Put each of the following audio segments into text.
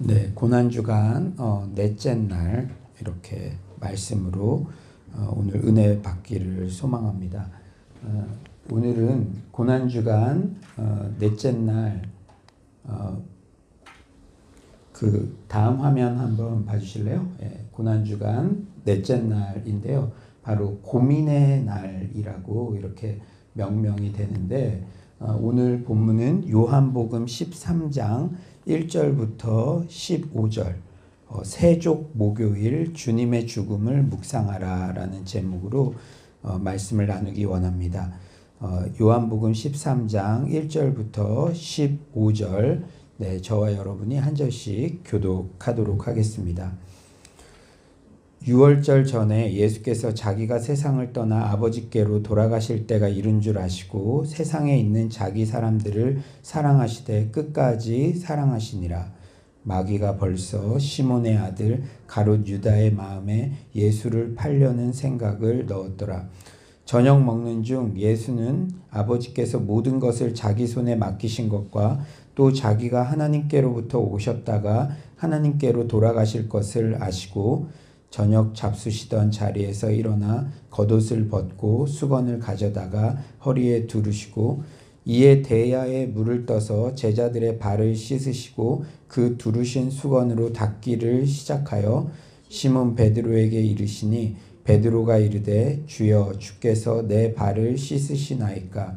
네, 고난주간 넷째 날 이렇게 말씀으로 오늘 은혜 받기를 소망합니다. 오늘은 고난주간 넷째 날 그 다음 화면 한번 봐주실래요? 예, 고난주간 넷째 날인데요. 바로 고민의 날이라고 이렇게 명명이 되는데 오늘 본문은 요한복음 13장 1절부터 15절 세족 목요일 주님의 죽음을 묵상하라 라는 제목으로 말씀을 나누기 원합니다. 요한복음 13장 1절부터 15절 네, 저와 여러분이 한 절씩 교독하도록 하겠습니다. 6월절 전에 예수께서 자기가 세상을 떠나 아버지께로 돌아가실 때가 이른 줄 아시고 세상에 있는 자기 사람들을 사랑하시되 끝까지 사랑하시니라. 마귀가 벌써 시몬의 아들 가롯 유다의 마음에 예수를 팔려는 생각을 넣었더라. 저녁 먹는 중 예수는 아버지께서 모든 것을 자기 손에 맡기신 것과 또 자기가 하나님께로부터 오셨다가 하나님께로 돌아가실 것을 아시고 저녁 잡수시던 자리에서 일어나 겉옷을 벗고 수건을 가져다가 허리에 두르시고 이에 대야에 물을 떠서 제자들의 발을 씻으시고 그 두르신 수건으로 닦기를 시작하여 시몬 베드로에게 이르시니 베드로가 이르되 주여 주께서 내 발을 씻으시나이까.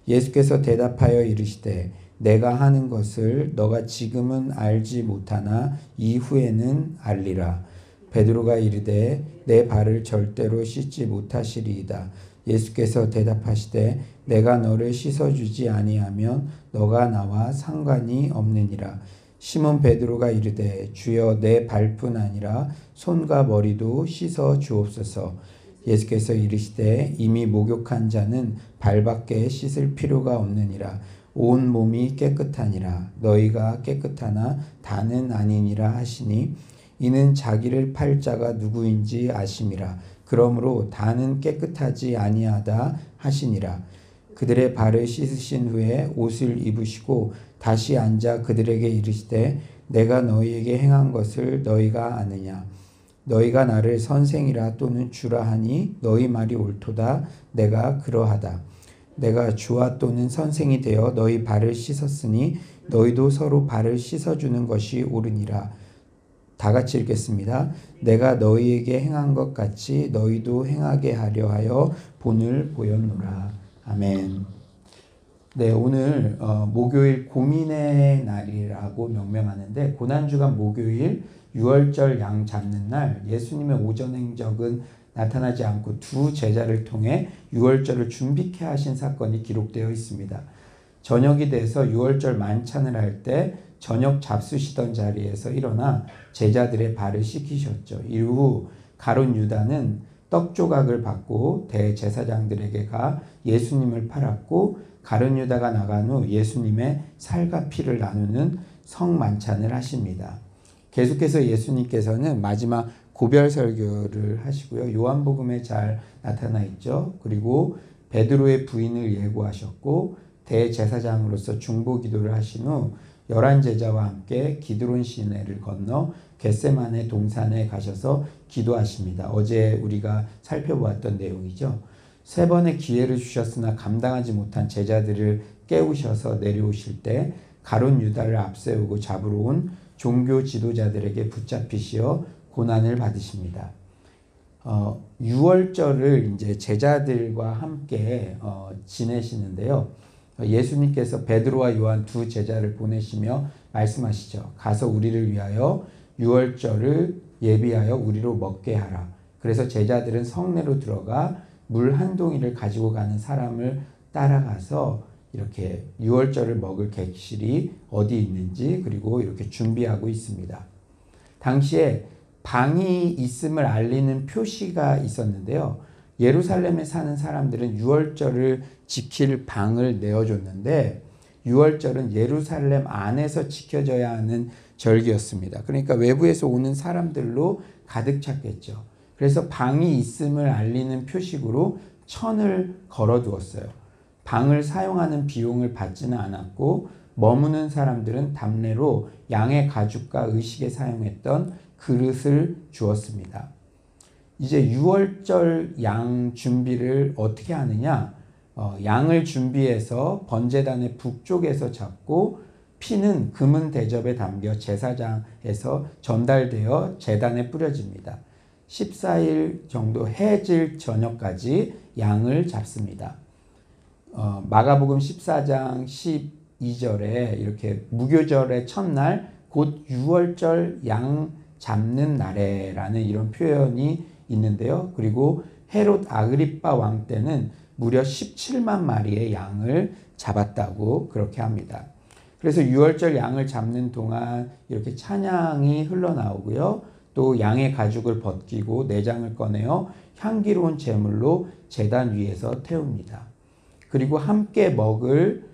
예수께서 대답하여 이르시되 내가 하는 것을 너가 지금은 알지 못하나 이후에는 알리라. 베드로가 이르되 내 발을 절대로 씻지 못하시리이다. 예수께서 대답하시되 내가 너를 씻어주지 아니하면 너가 나와 상관이 없느니라. 시몬 베드로가 이르되 주여 내 발뿐 아니라 손과 머리도 씻어 주옵소서. 예수께서 이르시되 이미 목욕한 자는 발밖에 씻을 필요가 없느니라. 온 몸이 깨끗하니라. 너희가 깨끗하나 다는 아니니라 하시니 이는 자기를 팔 자가 누구인지 아심이라. 그러므로 다는 깨끗하지 아니하다 하시니라. 그들의 발을 씻으신 후에 옷을 입으시고 다시 앉아 그들에게 이르시되 내가 너희에게 행한 것을 너희가 아느냐. 너희가 나를 선생이라 또는 주라 하니 너희 말이 옳도다. 내가 그러하다. 내가 주와 또는 선생이 되어 너희 발을 씻었으니 너희도 서로 발을 씻어주는 것이 옳으니라. 다 같이 읽겠습니다. 내가 너희에게 행한 것 같이 너희도 행하게 하려 하여 본을 보였노라. 아멘. 네, 오늘 목요일 고민의 날이라고 명명하는데 고난주간 목요일 6월절 양 잡는 날 예수님의 오전 행적은 나타나지 않고 두 제자를 통해 6월절을 준비케 하신 사건이 기록되어 있습니다. 저녁이 돼서 6월절 만찬을 할 때 저녁 잡수시던 자리에서 일어나 제자들의 발을 씻기셨죠. 이후 가룟 유다는 떡 조각을 받고 대제사장들에게 가 예수님을 팔았고 가룟 유다가 나간 후 예수님의 살과 피를 나누는 성만찬을 하십니다. 계속해서 예수님께서는 마지막 고별 설교를 하시고요. 요한복음에 잘 나타나 있죠. 그리고 베드로의 부인을 예고하셨고 대제사장으로서 중보기도를 하신 후 11제자와 함께 기드론 시내를 건너 겟세마네 동산에 가셔서 기도하십니다. 어제 우리가 살펴보았던 내용이죠. 3번의 기회를 주셨으나 감당하지 못한 제자들을 깨우셔서 내려오실 때 가룟 유다를 앞세우고 잡으러 온 종교 지도자들에게 붙잡히시어 고난을 받으십니다. 6월절을 이제 제자들과 함께 지내시는데요. 예수님께서 베드로와 요한 두 제자를 보내시며 말씀하시죠. 가서 우리를 위하여 6월절을 예비하여 우리로 먹게 하라. 그래서 제자들은 성내로 들어가 물 한 동이를 가지고 가는 사람을 따라가서 이렇게 6월절을 먹을 객실이 어디 있는지 그리고 이렇게 준비하고 있습니다. 당시에 방이 있음을 알리는 표시가 있었는데요. 예루살렘에 사는 사람들은 6월절을 지킬 방을 내어줬는데 6월절은 예루살렘 안에서 지켜져야 하는 절기였습니다. 그러니까 외부에서 오는 사람들로 가득 찼겠죠. 그래서 방이 있음을 알리는 표식으로 천을 걸어두었어요. 방을 사용하는 비용을 받지는 않았고 머무는 사람들은 담례로 양의 가죽과 의식에 사용했던 그릇을 주었습니다. 이제 유월절 양 준비를 어떻게 하느냐? 양을 준비해서 번제단의 북쪽에서 잡고 피는 금은 대접에 담겨 제사장에서 전달되어 제단에 뿌려집니다. 14일 정도 해질 저녁까지 양을 잡습니다. 마가복음 14장 12절에 이렇게 무교절의 첫날 곧 유월절 양 잡는 날에라는 이런 표현이 있는데요. 그리고 헤롯 아그리빠 왕 때는 무려 17만 마리의 양을 잡았다고 그렇게 합니다. 그래서 유월절 양을 잡는 동안 이렇게 찬양이 흘러나오고요. 또 양의 가죽을 벗기고 내장을 꺼내어 향기로운 제물로 제단 위에서 태웁니다. 그리고 함께 먹을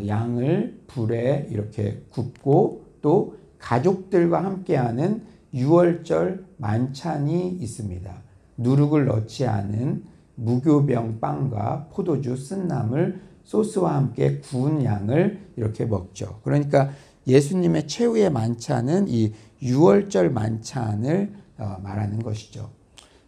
양을 불에 이렇게 굽고 또 가족들과 함께하는 유월절 만찬이 있습니다. 누룩을 넣지 않은 무교병 빵과 포도주 쓴나물 소스와 함께 구운 양을 이렇게 먹죠. 그러니까 예수님의 최후의 만찬은 이 유월절 만찬을 말하는 것이죠.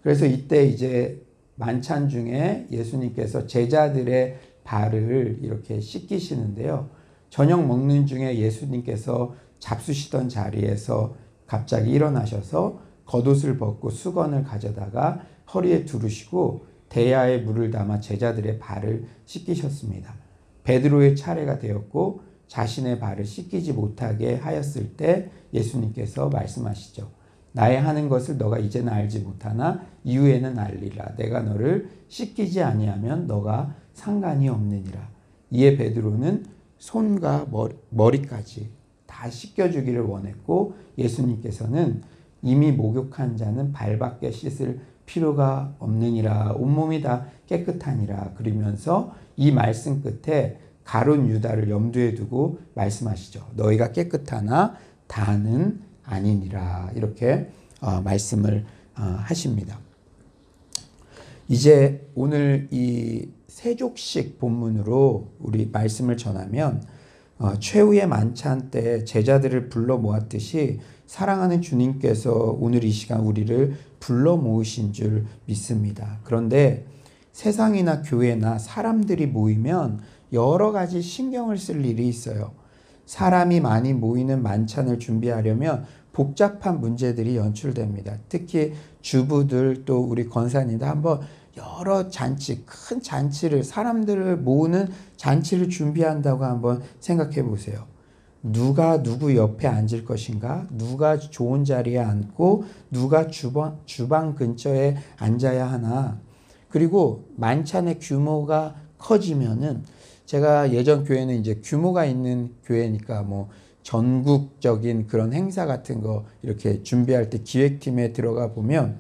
그래서 이때 이제 만찬 중에 예수님께서 제자들의 발을 이렇게 씻기시는데요. 저녁 먹는 중에 예수님께서 잡수시던 자리에서 갑자기 일어나셔서 겉옷을 벗고 수건을 가져다가 허리에 두르시고 대야에 물을 담아 제자들의 발을 씻기셨습니다. 베드로의 차례가 되었고 자신의 발을 씻기지 못하게 하였을 때 예수님께서 말씀하시죠. 나의 하는 것을 너가 이제는 알지 못하나 이후에는 알리라. 내가 너를 씻기지 아니하면 너가 상관이 없느니라. 이에 베드로는 손과 머리까지 다 씻겨주기를 원했고 예수님께서는 이미 목욕한 자는 발밖에 씻을 필요가 없느니라. 온몸이 다 깨끗하니라. 그러면서 이 말씀 끝에 가룟 유다를 염두에 두고 말씀하시죠. 너희가 깨끗하나 다는 아니니라. 이렇게 말씀을 하십니다. 이제 오늘 이 세족식 본문으로 우리 말씀을 전하면 최후의 만찬 때 제자들을 불러 모았듯이 사랑하는 주님께서 오늘 이 시간 우리를 불러 모으신 줄 믿습니다. 그런데 세상이나 교회나 사람들이 모이면 여러 가지 신경을 쓸 일이 있어요. 사람이 많이 모이는 만찬을 준비하려면 복잡한 문제들이 연출됩니다. 특히 주부들 또 우리 권사님들 한번 여러 잔치, 큰 잔치를 사람들을 모으는 잔치를 준비한다고 한번 생각해 보세요. 누가 누구 옆에 앉을 것인가? 누가 좋은 자리에 앉고 누가 주방 근처에 앉아야 하나? 그리고 만찬의 규모가 커지면은 제가 예전 교회는 이제 규모가 있는 교회니까 뭐 전국적인 그런 행사 같은 거 이렇게 준비할 때 기획팀에 들어가 보면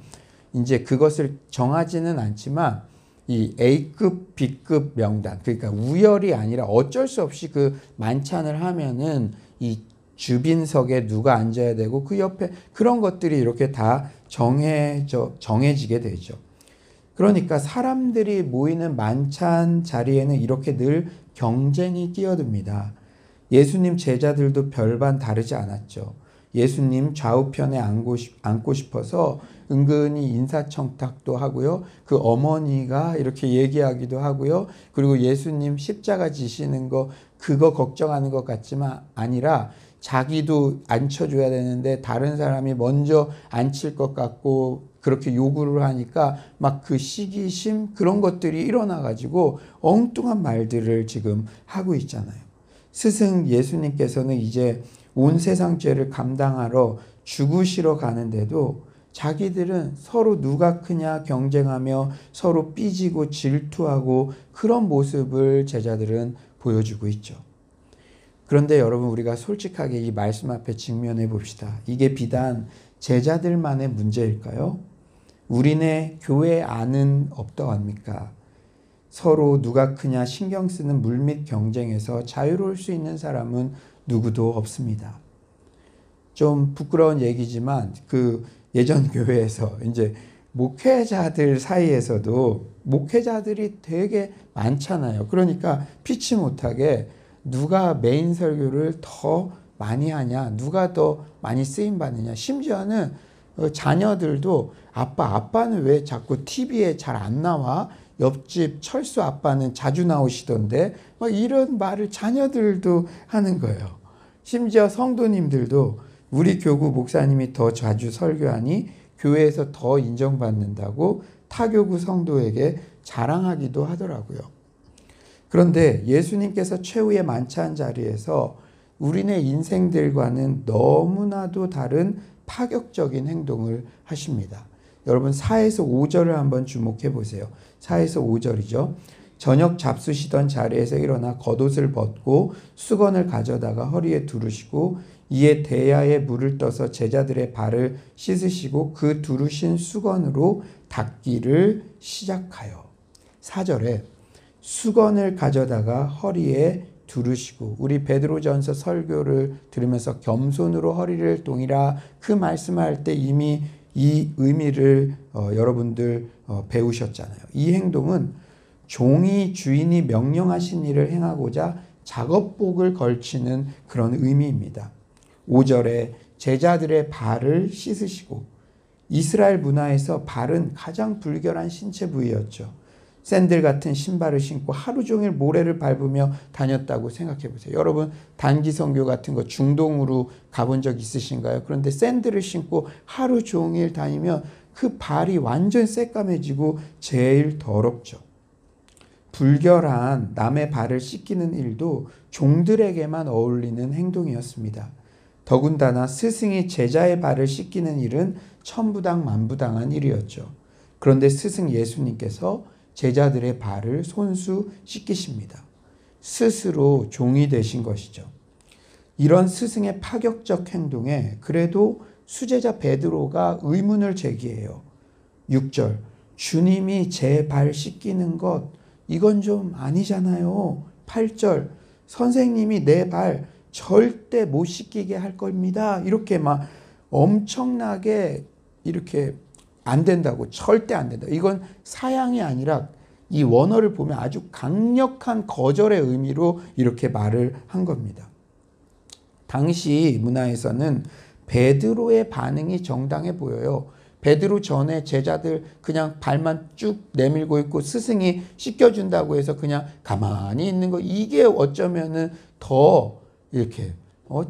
이제 그것을 정하지는 않지만 이 A급, B급 명단, 그러니까 우열이 아니라 어쩔 수 없이 그 만찬을 하면은 이 주빈석에 누가 앉아야 되고 그 옆에 그런 것들이 이렇게 다 정해지게 되죠. 그러니까 사람들이 모이는 만찬 자리에는 이렇게 늘 경쟁이 끼어듭니다. 예수님 제자들도 별반 다르지 않았죠. 예수님 좌우편에 앉고 싶어서 은근히 인사청탁도 하고요. 그 어머니가 이렇게 얘기하기도 하고요. 그리고 예수님 십자가 지시는 거 그거 걱정하는 것 같지만 아니라 자기도 앉혀줘야 되는데 다른 사람이 먼저 앉힐 것 같고 그렇게 요구를 하니까 막 그 시기심 그런 것들이 일어나가지고 엉뚱한 말들을 지금 하고 있잖아요. 스승 예수님께서는 이제 온 세상 죄를 감당하러 죽으시러 가는데도 자기들은 서로 누가 크냐 경쟁하며 서로 삐지고 질투하고 그런 모습을 제자들은 보여주고 있죠. 그런데 여러분 우리가 솔직하게 이 말씀 앞에 직면해 봅시다. 이게 비단 제자들만의 문제일까요? 우리네 교회 안은 어떠합니까? 서로 누가 크냐 신경 쓰는 물밑 경쟁에서 자유로울 수 있는 사람은 누구도 없습니다. 좀 부끄러운 얘기지만 그 예전 교회에서 이제 목회자들 사이에서도 목회자들이 되게 많잖아요. 그러니까 피치 못하게 누가 메인 설교를 더 많이 하냐, 누가 더 많이 쓰임 받느냐. 심지어는 자녀들도 아빠는 왜 자꾸 TV에 잘 안 나와? 옆집 철수 아빠는 자주 나오시던데, 막 이런 말을 자녀들도 하는 거예요. 심지어 성도님들도 우리 교구 목사님이 더 자주 설교하니 교회에서 더 인정받는다고 타교구 성도에게 자랑하기도 하더라고요. 그런데 예수님께서 최후의 만찬 자리에서 우리네 인생들과는 너무나도 다른 파격적인 행동을 하십니다. 여러분 4에서 5절을 한번 주목해 보세요. 4에서 5절이죠. 저녁 잡수시던 자리에서 일어나 겉옷을 벗고 수건을 가져다가 허리에 두르시고 이에 대야에 물을 떠서 제자들의 발을 씻으시고 그 두르신 수건으로 닦기를 시작하여. 4절에 수건을 가져다가 허리에 두르시고, 우리 베드로전서 설교를 들으면서 겸손으로 허리를 동이라 그 말씀할 때 이미 이 의미를 여러분들 배우셨잖아요. 이 행동은 종이 주인이 명령하신 일을 행하고자 작업복을 걸치는 그런 의미입니다. 5절에 제자들의 발을 씻으시고, 이스라엘 문화에서 발은 가장 불결한 신체 부위였죠. 샌들 같은 신발을 신고 하루 종일 모래를 밟으며 다녔다고 생각해 보세요. 여러분 단기 선교 같은 거 중동으로 가본 적 있으신가요? 그런데 샌들을 신고 하루 종일 다니면 그 발이 완전 새까매지고 제일 더럽죠. 불결한 남의 발을 씻기는 일도 종들에게만 어울리는 행동이었습니다. 더군다나 스승이 제자의 발을 씻기는 일은 천부당 만부당한 일이었죠. 그런데 스승 예수님께서 제자들의 발을 손수 씻기십니다. 스스로 종이 되신 것이죠. 이런 스승의 파격적 행동에 그래도 수제자 베드로가 의문을 제기해요. 6절, 주님이 제 발 씻기는 것, 이건 좀 아니잖아요. 8절, 선생님이 내 발 절대 못 씻기게 할 겁니다. 이렇게 막 엄청나게 이렇게 안 된다고, 절대 안 된다. 이건 사양이 아니라 이 원어를 보면 아주 강력한 거절의 의미로 이렇게 말을 한 겁니다. 당시 문화에서는 베드로의 반응이 정당해 보여요. 베드로 전에 제자들 그냥 발만 쭉 내밀고 있고 스승이 씻겨준다고 해서 그냥 가만히 있는 거, 이게 어쩌면은 더 이렇게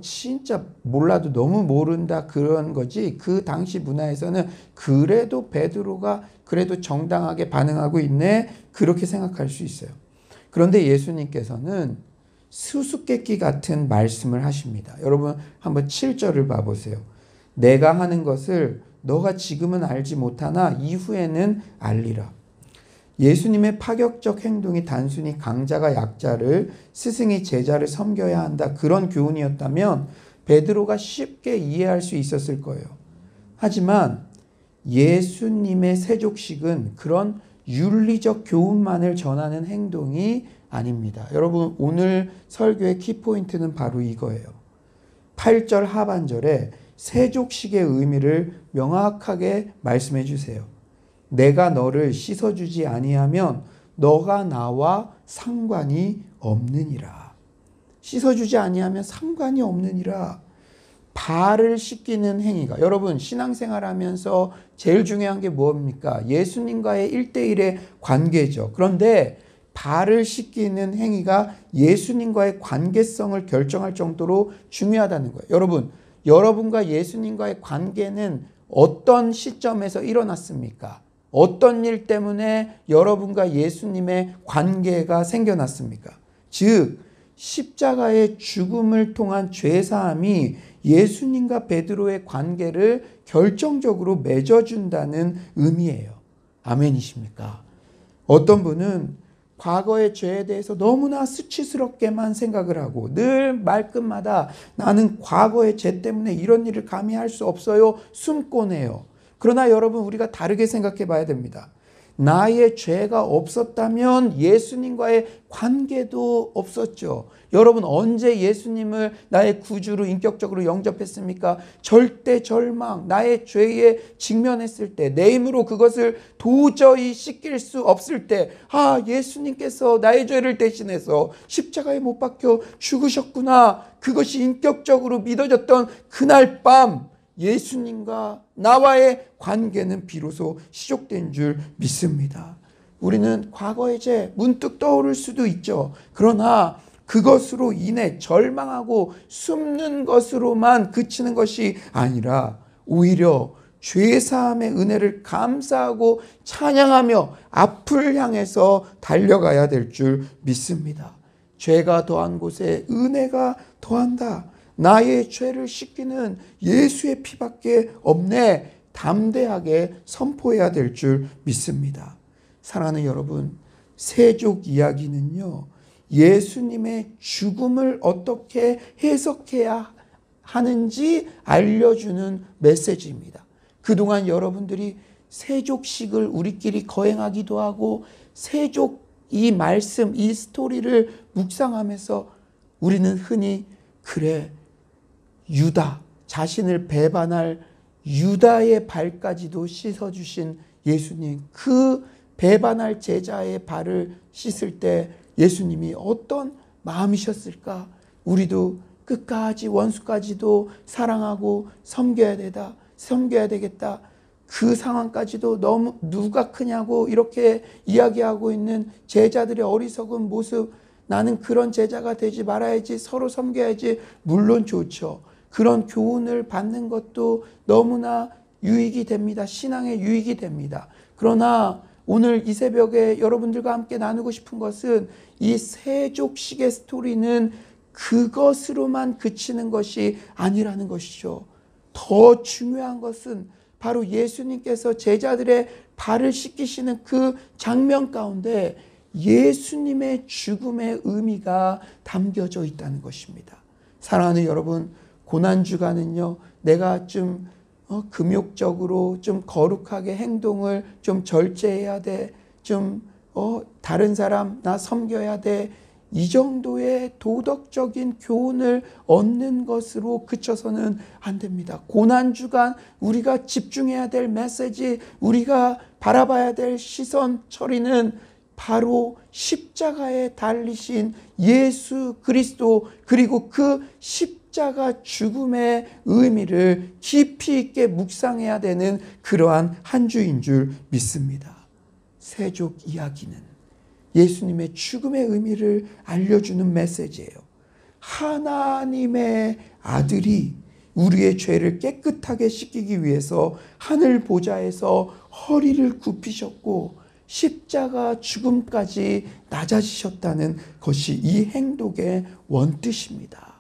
진짜 몰라도 너무 모른다 그런 거지. 그 당시 문화에서는 그래도 베드로가 그래도 정당하게 반응하고 있네, 그렇게 생각할 수 있어요. 그런데 예수님께서는 수수께끼 같은 말씀을 하십니다. 여러분 한번 7절을 봐보세요. 내가 하는 것을 너가 지금은 알지 못하나 이후에는 알리라. 예수님의 파격적 행동이 단순히 강자가 약자를, 스승이 제자를 섬겨야 한다, 그런 교훈이었다면 베드로가 쉽게 이해할 수 있었을 거예요. 하지만 예수님의 세족식은 그런 윤리적 교훈만을 전하는 행동이 아닙니다. 여러분 오늘 설교의 키포인트는 바로 이거예요. 8절 하반절에 세족식의 의미를 명확하게 말씀해 주세요. 내가 너를 씻어주지 아니하면 너가 나와 상관이 없느니라. 씻어주지 아니하면 상관이 없느니라. 발을 씻기는 행위가, 여러분 신앙생활하면서 제일 중요한 게 뭡니까? 예수님과의 1대1의 관계죠. 그런데 발을 씻기는 행위가 예수님과의 관계성을 결정할 정도로 중요하다는 거예요. 여러분, 여러분과 예수님과의 관계는 어떤 시점에서 일어났습니까? 어떤 일 때문에 여러분과 예수님의 관계가 생겨났습니까? 즉 십자가의 죽음을 통한 죄사함이 예수님과 베드로의 관계를 결정적으로 맺어준다는 의미예요. 아멘이십니까? 어떤 분은 과거의 죄에 대해서 너무나 수치스럽게만 생각을 하고 늘 말끝마다 나는 과거의 죄 때문에 이런 일을 감히 할 수 없어요, 숨고 내요. 그러나 여러분 우리가 다르게 생각해 봐야 됩니다. 나의 죄가 없었다면 예수님과의 관계도 없었죠. 여러분, 언제 예수님을 나의 구주로 인격적으로 영접했습니까? 절대 절망, 나의 죄에 직면했을 때, 내 힘으로 그것을 도저히 씻길 수 없을 때, 예수님께서 나의 죄를 대신해서 십자가에 못 박혀 죽으셨구나. 그것이 인격적으로 믿어졌던 그날 밤, 예수님과 나와의 관계는 비로소 시작된 줄 믿습니다. 우리는 과거의 죄 문득 떠오를 수도 있죠. 그러나 그것으로 인해 절망하고 숨는 것으로만 그치는 것이 아니라 오히려 죄사함의 은혜를 감사하고 찬양하며 앞을 향해서 달려가야 될 줄 믿습니다. 죄가 더한 곳에 은혜가 더한다. 나의 죄를 씻기는 예수의 피밖에 없네. 담대하게 선포해야 될 줄 믿습니다. 사랑하는 여러분, 세족 이야기는요, 예수님의 죽음을 어떻게 해석해야 하는지 알려주는 메시지입니다. 그동안 여러분들이 세족식을 우리끼리 거행하기도 하고 세족 이 말씀, 이 스토리를 묵상하면서 우리는 흔히 그래, 유다, 자신을 배반할 유다의 발까지도 씻어주신 예수님, 그 배반할 제자의 발을 씻을 때 예수님이 어떤 마음이셨을까? 우리도 끝까지 원수까지도 사랑하고 섬겨야 되겠다. 그 상황까지도 너무 누가 크냐고 이렇게 이야기하고 있는 제자들의 어리석은 모습, 나는 그런 제자가 되지 말아야지, 서로 섬겨야지, 물론 좋죠. 그런 교훈을 받는 것도 너무나 유익이 됩니다. 신앙에 유익이 됩니다. 그러나 오늘 이 새벽에 여러분들과 함께 나누고 싶은 것은 이 세족식의 스토리는 그것으로만 그치는 것이 아니라는 것이죠. 더 중요한 것은 바로 예수님께서 제자들의 발을 씻기시는 그 장면 가운데 예수님의 죽음의 의미가 담겨져 있다는 것입니다. 사랑하는 여러분, 고난주간은요, 내가 좀 금욕적으로 좀 거룩하게 행동을 좀 절제해야 돼. 다른 사람 나 섬겨야 돼. 이 정도의 도덕적인 교훈을 얻는 것으로 그쳐서는 안 됩니다. 고난주간 우리가 집중해야 될 메시지, 우리가 바라봐야 될 시선 처리는 바로 십자가에 달리신 예수 그리스도, 그리고 그 십자가 죽음의 의미를 깊이 있게 묵상해야 되는 그러한 한 주인 줄 믿습니다. 세족 이야기는 예수님의 죽음의 의미를 알려주는 메시지예요. 하나님의 아들이 우리의 죄를 깨끗하게 씻기기 위해서 하늘 보좌에서 허리를 굽히셨고 십자가 죽음까지 낮아지셨다는 것이 이 행동의 원뜻입니다.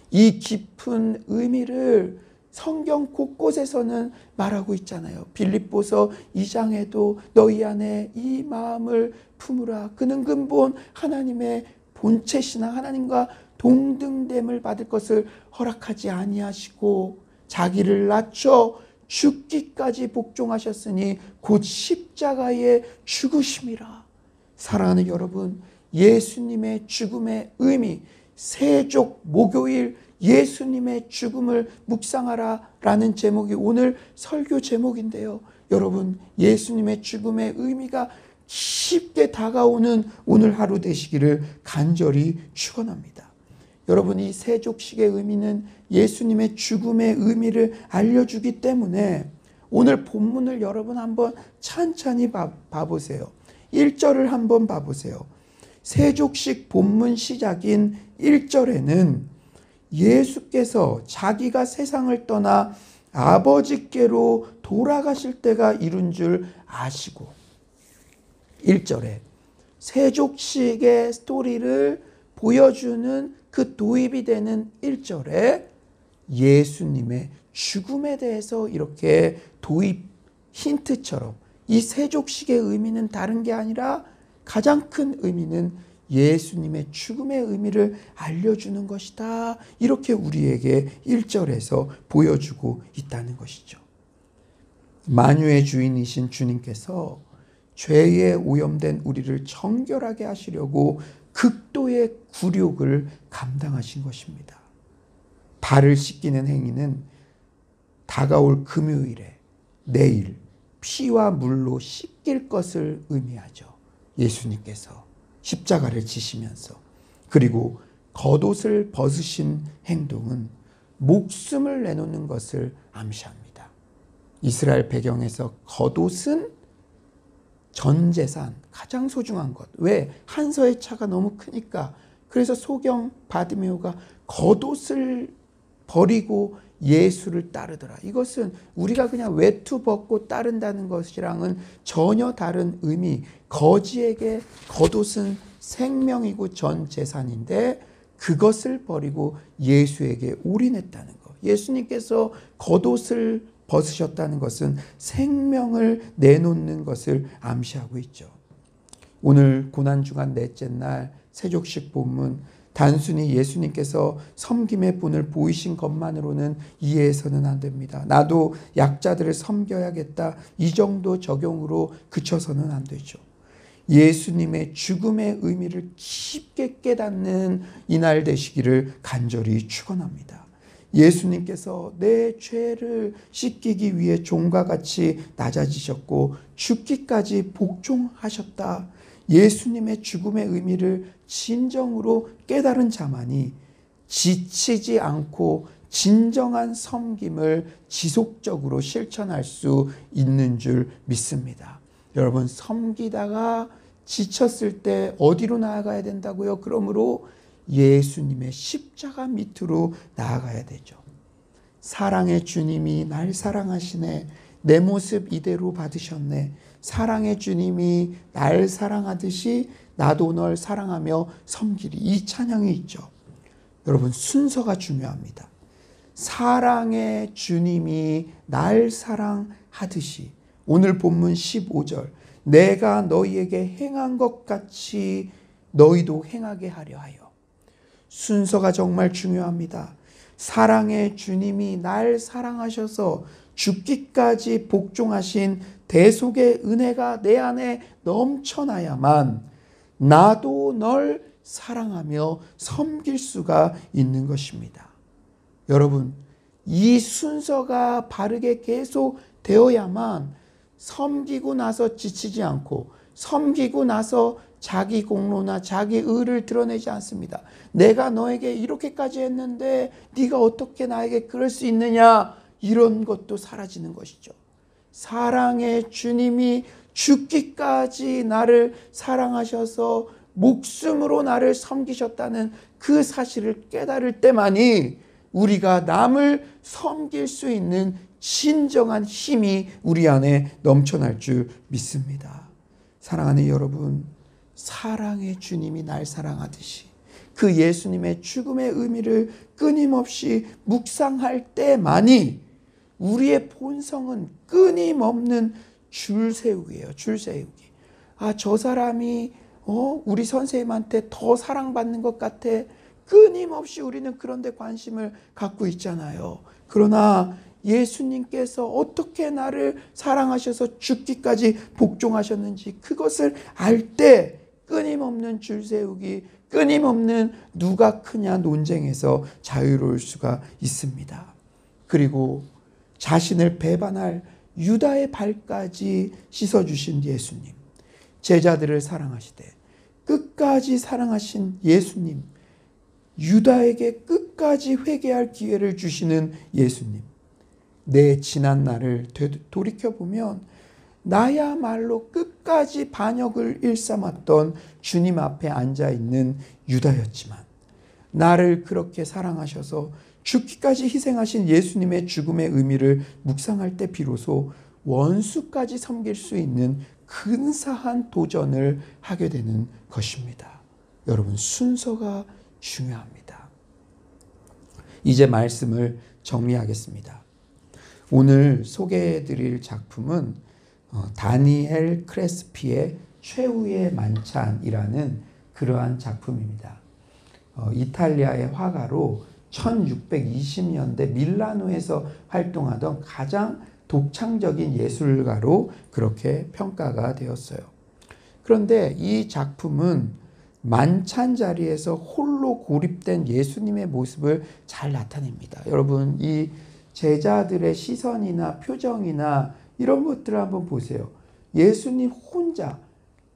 이 깊은 의미를 성경 곳곳에서는 말하고 있잖아요. 빌립보서 2장에도 너희 안에 이 마음을 품으라. 그는 근본 하나님의 본체시나 하나님과 동등됨을 받을 것을 허락하지 아니하시고 자기를 낮춰 죽기까지 복종하셨으니 곧 십자가에 죽으심이라. 사랑하는 여러분, 예수님의 죽음의 의미, 세족 목요일 예수님의 죽음을 묵상하라 라는 제목이 오늘 설교 제목인데요. 여러분, 예수님의 죽음의 의미가 쉽게 다가오는 오늘 하루 되시기를 간절히 축원합니다. 여러분, 이 세족식의 의미는 예수님의 죽음의 의미를 알려주기 때문에 오늘 본문을 여러분 한번 찬찬히 봐보세요. 1절을 한번 봐보세요. 세족식 본문 시작인 1절에는 예수께서 자기가 세상을 떠나 아버지께로 돌아가실 때가 이른 줄 아시고, 1절에 세족식의 스토리를 보여주는 그 도입이 되는 1절에 예수님의 죽음에 대해서 이렇게 도입 힌트처럼 이 세족식의 의미는 다른 게 아니라 가장 큰 의미는 예수님의 죽음의 의미를 알려주는 것이다. 이렇게 우리에게 1절에서 보여주고 있다는 것이죠. 만유의 주인이신 주님께서 죄에 오염된 우리를 정결하게 하시려고 극도의 굴욕을 감당하신 것입니다. 발을 씻기는 행위는 다가올 금요일에 내일 피와 물로 씻길 것을 의미하죠. 예수님께서 십자가를 지시면서. 그리고 겉옷을 벗으신 행동은 목숨을 내놓는 것을 암시합니다. 이스라엘 배경에서 겉옷은 전 재산, 가장 소중한 것. 왜? 한서의 차가 너무 크니까. 그래서 소경 바디메오가 겉옷을 버리고 예수를 따르더라. 이것은 우리가 그냥 외투 벗고 따른다는 것이랑은 전혀 다른 의미. 거지에게 겉옷은 생명이고 전 재산인데 그것을 버리고 예수에게 올인했다는 것. 예수님께서 겉옷을 벗으셨다는 것은 생명을 내놓는 것을 암시하고 있죠. 오늘 고난주간 넷째 날 세족식 본문, 단순히 예수님께서 섬김의 분을 보이신 것만으로는 이해해서는 안 됩니다. 나도 약자들을 섬겨야겠다, 이 정도 적용으로 그쳐서는 안 되죠. 예수님의 죽음의 의미를 깊게 깨닫는 이날 되시기를 간절히 축원합니다. 예수님께서 내 죄를 씻기기 위해 종과 같이 낮아지셨고 죽기까지 복종하셨다. 예수님의 죽음의 의미를 진정으로 깨달은 자만이 지치지 않고 진정한 섬김을 지속적으로 실천할 수 있는 줄 믿습니다. 여러분, 섬기다가 지쳤을 때 어디로 나아가야 된다고요? 그러므로 예수님의 십자가 밑으로 나아가야 되죠. 사랑의 주님이 날 사랑하시네. 내 모습 이대로 받으셨네. 사랑의 주님이 날 사랑하듯이 나도 널 사랑하며 섬기리. 이 찬양이 있죠. 여러분, 순서가 중요합니다. 사랑의 주님이 날 사랑하듯이. 오늘 본문 15절. 내가 너희에게 행한 것 같이 너희도 행하게 하려 하여. 순서가 정말 중요합니다. 사랑의 주님이 날 사랑하셔서 죽기까지 복종하신 대속의 은혜가 내 안에 넘쳐나야만 나도 널 사랑하며 섬길 수가 있는 것입니다. 여러분, 이 순서가 바르게 계속 되어야만 섬기고 나서 지치지 않고 섬기고 나서 자기 공로나 자기 의를 드러내지 않습니다. 내가 너에게 이렇게까지 했는데 네가 어떻게 나에게 그럴 수 있느냐, 이런 것도 사라지는 것이죠. 사랑의 주님이 죽기까지 나를 사랑하셔서 목숨으로 나를 섬기셨다는 그 사실을 깨달을 때만이 우리가 남을 섬길 수 있는 진정한 힘이 우리 안에 넘쳐날 줄 믿습니다. 사랑하는 여러분, 사랑의 주님이 날 사랑하듯이 그 예수님의 죽음의 의미를 끊임없이 묵상할 때만이 우리의 본성은 끊임없는 줄세우기예요. 줄세우기. 아, 저 사람이 우리 선생님한테 더 사랑받는 것 같아. 끊임없이 우리는 그런 데 관심을 갖고 있잖아요. 그러나 예수님께서 어떻게 나를 사랑하셔서 죽기까지 복종하셨는지 그것을 알 때 끊임없는 줄세우기, 끊임없는 누가 크냐 논쟁에서 자유로울 수가 있습니다. 그리고 자신을 배반할 유다의 발까지 씻어주신 예수님, 제자들을 사랑하시되 끝까지 사랑하신 예수님, 유다에게 끝까지 회개할 기회를 주시는 예수님, 내 지난 날을 돌이켜보면 나야말로 끝까지 반역을 일삼았던 주님 앞에 앉아있는 유다였지만 나를 그렇게 사랑하셔서 죽기까지 희생하신 예수님의 죽음의 의미를 묵상할 때 비로소 원수까지 섬길 수 있는 근사한 도전을 하게 되는 것입니다. 여러분, 순서가 중요합니다. 이제 말씀을 정리하겠습니다. 오늘 소개해드릴 작품은 다니엘 크레스피의 최후의 만찬이라는 그러한 작품입니다. 이탈리아의 화가로 1620년대 밀라노에서 활동하던 가장 독창적인 예술가로 그렇게 평가가 되었어요. 그런데 이 작품은 만찬 자리에서 홀로 고립된 예수님의 모습을 잘 나타냅니다. 여러분, 이 제자들의 시선이나 표정이나 이런 것들을 한번 보세요. 예수님 혼자,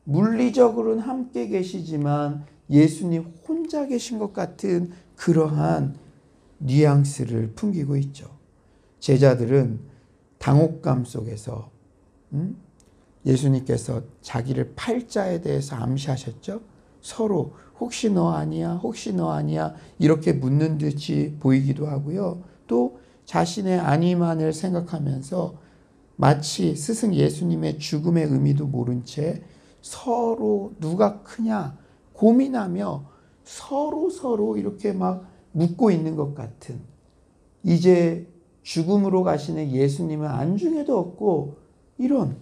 물리적으로는 함께 계시지만 예수님 혼자 계신 것 같은 그러한 뉘앙스를 풍기고 있죠. 제자들은 당혹감 속에서 예수님께서 자기를 팔자에 대해서 암시하셨죠. 서로 혹시 너 아니야? 혹시 너 아니야? 이렇게 묻는 듯이 보이기도 하고요. 또 자신의 아니만을 생각하면서 마치 스승 예수님의 죽음의 의미도 모른 채 서로 누가 크냐 고민하며 서로 이렇게 막 묻고 있는 것 같은, 이제 죽음으로 가시는 예수님은 안중에도 없고 이런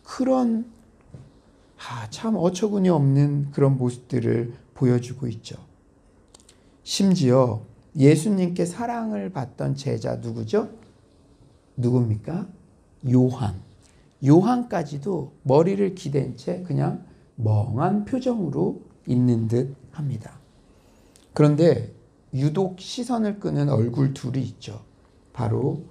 그런 참 어처구니 없는 그런 모습들을 보여주고 있죠. 심지어 예수님께 사랑을 받던 제자 누구죠? 누굽니까? 요한. 요한까지도 머리를 기댄 채 그냥 멍한 표정으로 있는 듯 합니다. 그런데 유독 시선을 끄는 얼굴 둘이 있죠. 바로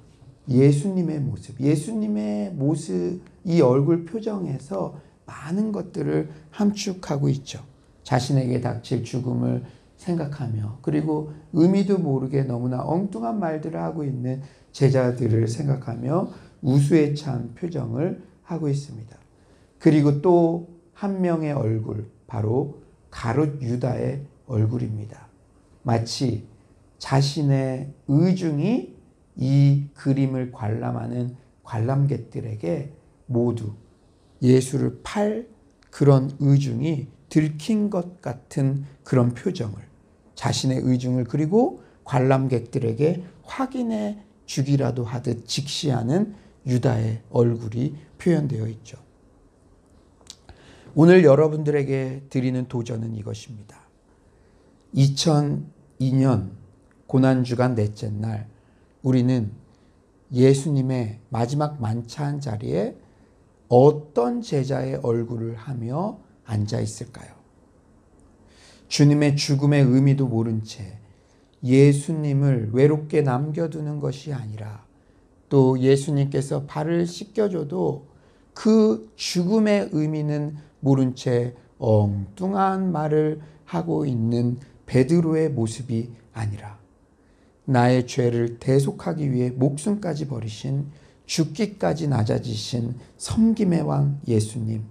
예수님의 모습. 예수님의 모습, 이 얼굴 표정에서 많은 것들을 함축하고 있죠. 자신에게 닥칠 죽음을 생각하며, 그리고 의미도 모르게 너무나 엉뚱한 말들을 하고 있는 제자들을 생각하며 우수에 찬 표정을 하고 있습니다. 그리고 또 한 명의 얼굴, 바로 가룟 유다의 얼굴입니다. 마치 자신의 의중이 이 그림을 관람하는 관람객들에게 모두 예수를 팔 그런 의중이 들킨 것 같은 그런 표정을, 자신의 의중을 그리고 관람객들에게 확인해 주기라도 하듯 직시하는 유다의 얼굴이 표현되어 있죠. 오늘 여러분들에게 드리는 도전은 이것입니다. 2002년 고난주간 넷째 날, 우리는 예수님의 마지막 만찬 자리에 어떤 제자의 얼굴을 하며 앉아 있을까요? 주님의 죽음의 의미도 모른 채 예수님을 외롭게 남겨두는 것이 아니라, 또 예수님께서 발을 씻겨줘도 그 죽음의 의미는 모른 채 엉뚱한 말을 하고 있는 베드로의 모습이 아니라, 나의 죄를 대속하기 위해 목숨까지 버리신, 죽기까지 낮아지신 섬김의 왕 예수님,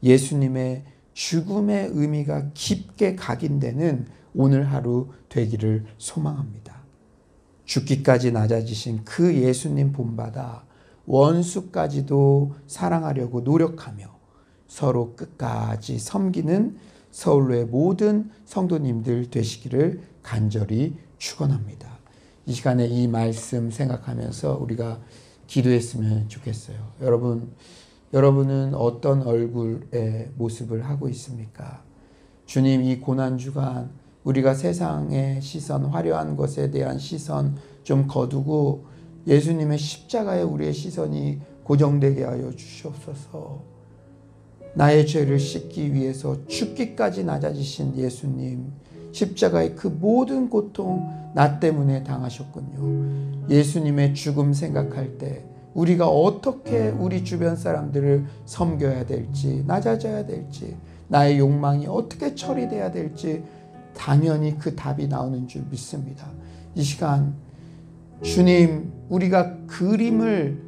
예수님의 죽음의 의미가 깊게 각인되는 오늘 하루 되기를 소망합니다. 죽기까지 낮아지신 그 예수님 본받아 원수까지도 사랑하려고 노력하며 서로 끝까지 섬기는 서울로의 모든 성도님들 되시기를 간절히 축원합니다. 이 시간에 이 말씀 생각하면서 우리가 기도했으면 좋겠어요. 여러분은 어떤 얼굴의 모습을 하고 있습니까? 주님, 이 고난주간 우리가 세상의 시선, 화려한 것에 대한 시선 좀 거두고 예수님의 십자가에 우리의 시선이 고정되게 하여 주시옵소서. 나의 죄를 씻기 위해서 죽기까지 낮아지신 예수님, 십자가의 그 모든 고통 나 때문에 당하셨군요. 예수님의 죽음 생각할 때 우리가 어떻게 우리 주변 사람들을 섬겨야 될지, 낮아져야 될지, 나의 욕망이 어떻게 처리돼야 될지 당연히 그 답이 나오는 줄 믿습니다. 이 시간 주님, 우리가 그림을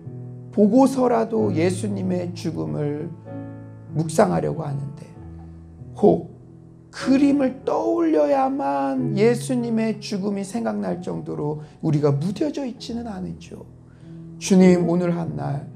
보고서라도 예수님의 죽음을 묵상하려고 하는데, 혹 그림을 떠올려야만 예수님의 죽음이 생각날 정도로 우리가 무뎌져 있지는 않은지요. 주님, 오늘 한 날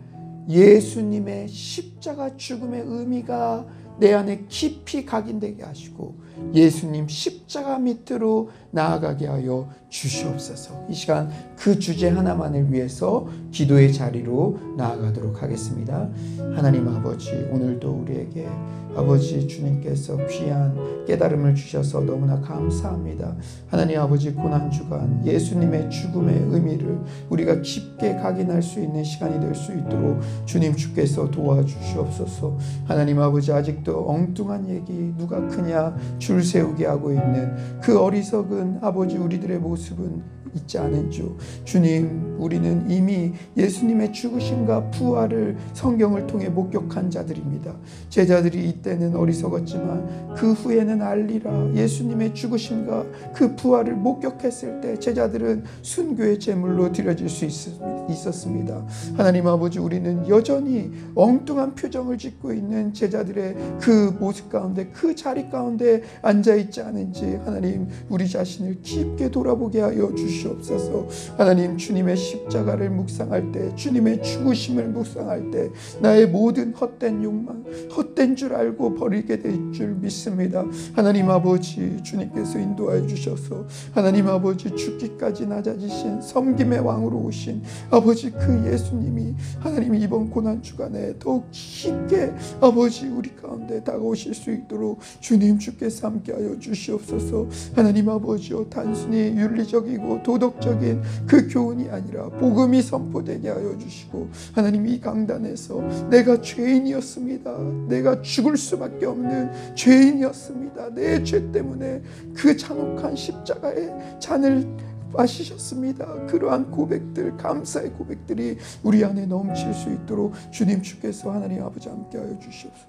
예수님의 십자가 죽음의 의미가 내 안에 깊이 각인되게 하시고 예수님 십자가 밑으로 나아가게 하여 주시옵소서. 이 시간 그 주제 하나만을 위해서 기도의 자리로 나아가도록 하겠습니다. 하나님 아버지, 오늘도 우리에게 아버지 주님께서 귀한 깨달음을 주셔서 너무나 감사합니다. 하나님 아버지, 고난주간 예수님의 죽음의 의미를 우리가 깊게 각인할 수 있는 시간이 될 수 있도록 주님 주께서 도와주시옵소서. 하나님 아버지, 아직도 엉뚱한 얘기 누가 크냐 줄 세우게 하고 있는 그 어리석은 아버지 우리들의 모습은 있지 않은 줄 주님, 우리는 이미 예수님의 죽으심과 부활을 성경을 통해 목격한 자들입니다. 제자들이 이때는 어리석었지만 그 후에는 알리라 예수님의 죽으심과 그 부활을 목격했을 때 제자들은 순교의 제물로 드려질 수 있었습니다. 하나님 아버지, 우리는 여전히 엉뚱한 표정을 짓고 있는 제자들의 그 모습 가운데, 그 자리 가운데 앉아있지 않은지 하나님, 우리 자신을 깊게 돌아보게 하여 주시옵소서. 하나님, 주님의 십자가를 묵상할 때, 주님의 죽으심을 묵상할 때 나의 모든 헛된 욕망, 헛된 줄 알고 버리게 될 줄 믿습니다. 하나님 아버지, 주님께서 인도하여 주셔서 하나님 아버지, 죽기까지 낮아지신 섬김의 왕으로 오신 아버지 그 예수님이 하나님 이번 고난주간에 더욱 깊게 아버지 우리 가운데 다가오실 수 있도록 주님 주께서 함께하여 주시옵소서. 하나님 아버지요, 단순히 윤리적이고 도덕적인 그 교훈이 아니라 복음이 선포되게 하여 주시고, 하나님 이 강단에서 내가 죄인이었습니다, 내가 죽을 수밖에 없는 죄인이었습니다, 내 죄 때문에 그 잔혹한 십자가의 잔을 마시셨습니다. 그러한 고백들, 감사의 고백들이 우리 안에 넘칠 수 있도록 주님 주께서 하나님 아버지 함께하여 주시옵소서.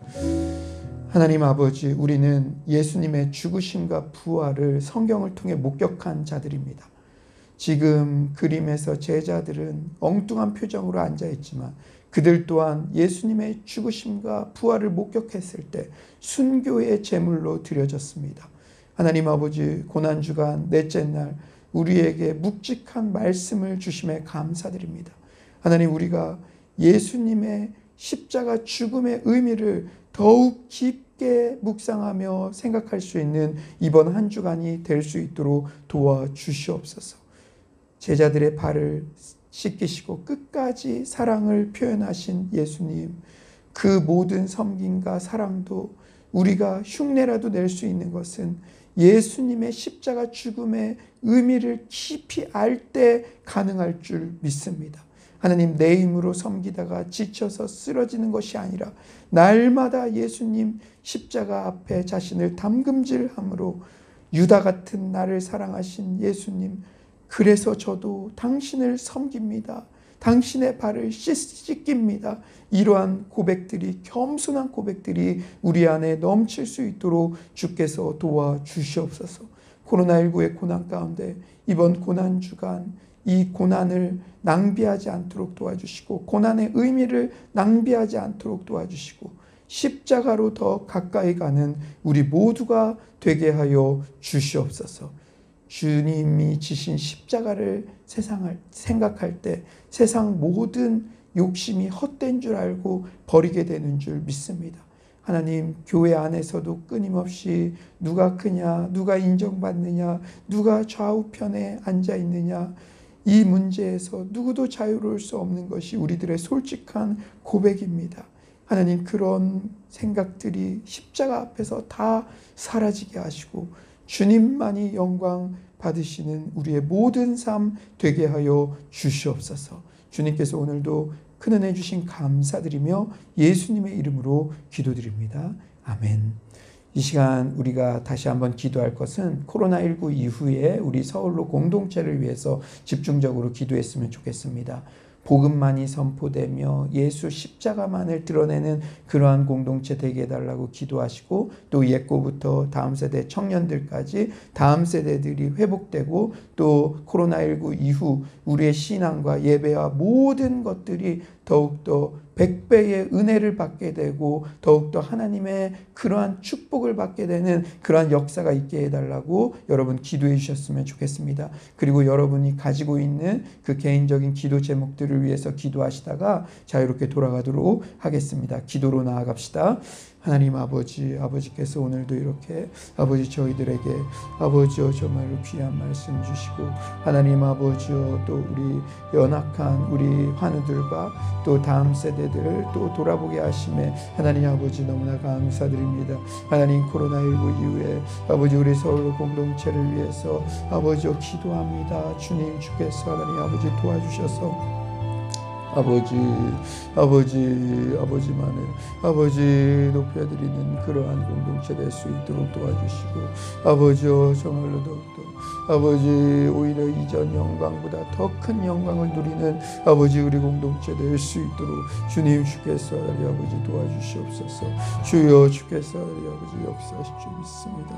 하나님 아버지, 우리는 예수님의 죽으심과 부활을 성경을 통해 목격한 자들입니다. 지금 그림에서 제자들은 엉뚱한 표정으로 앉아있지만 그들 또한 예수님의 죽으심과 부활을 목격했을 때 순교의 제물로 드려졌습니다. 하나님 아버지, 고난주간 넷째 날 우리에게 묵직한 말씀을 주심에 감사드립니다. 하나님, 우리가 예수님의 십자가 죽음의 의미를 더욱 깊게 묵상하며 생각할 수 있는 이번 한 주간이 될 수 있도록 도와주시옵소서. 제자들의 발을 씻기시고 끝까지 사랑을 표현하신 예수님, 그 모든 섬김과 사랑도 우리가 흉내라도 낼 수 있는 것은 예수님의 십자가 죽음의 의미를 깊이 알 때 가능할 줄 믿습니다. 하나님, 내 힘으로 섬기다가 지쳐서 쓰러지는 것이 아니라 날마다 예수님 십자가 앞에 자신을 담금질함으로 유다 같은 나를 사랑하신 예수님, 그래서 저도 당신을 섬깁니다, 당신의 발을 씻깁니다. 이러한 고백들이, 겸손한 고백들이 우리 안에 넘칠 수 있도록 주께서 도와주시옵소서. 코로나19의 고난 가운데 이번 고난주간 이 고난을 낭비하지 않도록 도와주시고, 고난의 의미를 낭비하지 않도록 도와주시고, 십자가로 더 가까이 가는 우리 모두가 되게 하여 주시옵소서. 주님이 지신 십자가를 세상을 생각할 때 세상 모든 욕심이 헛된 줄 알고 버리게 되는 줄 믿습니다. 하나님, 교회 안에서도 끊임없이 누가 크냐, 누가 인정받느냐, 누가 좌우편에 앉아있느냐, 이 문제에서 누구도 자유로울 수 없는 것이 우리들의 솔직한 고백입니다. 하나님, 그런 생각들이 십자가 앞에서 다 사라지게 하시고 주님만이 영광 받으시는 우리의 모든 삶 되게 하여 주시옵소서. 주님께서 오늘도 큰 은혜 주신 감사드리며 예수님의 이름으로 기도드립니다. 아멘. 이 시간 우리가 다시 한번 기도할 것은 코로나19 이후에 우리 서울로 공동체를 위해서 집중적으로 기도했으면 좋겠습니다. 복음만이 선포되며 예수 십자가만을 드러내는 그러한 공동체 되게 해달라고 기도하시고, 또 옛고부터 다음 세대 청년들까지 다음 세대들이 회복되고, 또 코로나19 이후 우리의 신앙과 예배와 모든 것들이 더욱더 100배의 은혜를 받게 되고 더욱더 하나님의 그러한 축복을 받게 되는 그러한 역사가 있게 해달라고 여러분 기도해 주셨으면 좋겠습니다. 그리고 여러분이 가지고 있는 그 개인적인 기도 제목들을 이들을 위해서 기도하시다가 자유롭게 돌아가도록 하겠습니다. 기도로 나아갑시다. 하나님 아버지께서 오늘도 이렇게 아버지 저희들에게 아버지여 정말로 귀한 말씀 주시고 하나님 아버지여 또 우리 연약한 우리 환우들과 또 다음 세대들을 또 돌아보게 하심에 하나님 아버지 너무나 감사드립니다. 하나님 코로나19 이후에 아버지 우리 서울 공동체를 위해서 아버지여 기도합니다. 주님 주께서 하나님 아버지 도와주셔서 아버지만을 높여드리는 그러한 공동체 될 수 있도록 도와주시고 아버지여 정말로 더욱더 아버지 오히려 이전 영광보다 더 큰 영광을 누리는 아버지 우리 공동체 될 수 있도록 주님 주께서 우리 아버지 도와주시옵소서. 주여 주께서 우리 아버지 역사하실 줄 믿습니다.